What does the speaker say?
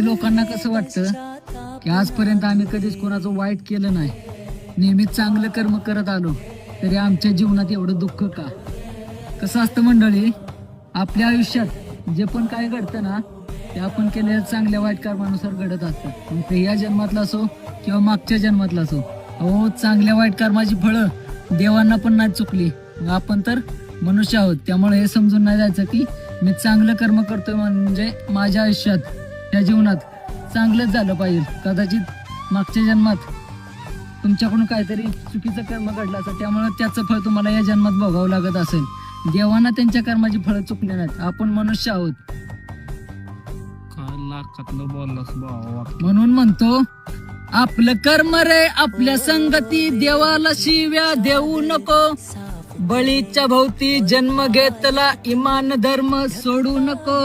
काही लोकांना कसं वाटतं की आजपर्यंत आम्ही कधीच कोणाचं वाईट केलं नाही, नेहमीच चांगलं कर्म करत आलो, तरी आमच्या जीवनात एवढं दुःख का? कसं असतं मंडळी, आपल्या आयुष्यात जे पण काय घडतं ना, ते आपण केलेल्या चांगल्या वाईट कर्मानुसार घडत असतं. मग ते या जन्मातलं असो किंवा मागच्या जन्मातलं असो. अहो, चांगल्या वाईट कर्माची फळं देवांना पण नाही चुकली. आपण तर मनुष्य आहोत, त्यामुळे हे समजून नाही जायचं की मी चांगलं कर्म करतोय म्हणजे माझ्या आयुष्यात त्या जीवनात चांगलंच झालं पाहिजे. कदाचित मागच्या जन्मात तुमच्याकडून काहीतरी चुकीचं कर्म घडलं असेल, त्यामुळे त्याचं फळ तुम्हाला या जन्मात भोगावं लागत असेल. देवांना त्यांच्या कर्माची फळं चुकली नाहीत. आपण मनुष्य आहोत. लाखातलं बोललास भावा. म्हणून म्हणतो, आपलं कर्म रे आपल्या संगती, देवाला शिव्या देऊ नको. बळीच्या भोवती जन्म घेतला, इमान धर्म सोडू नको.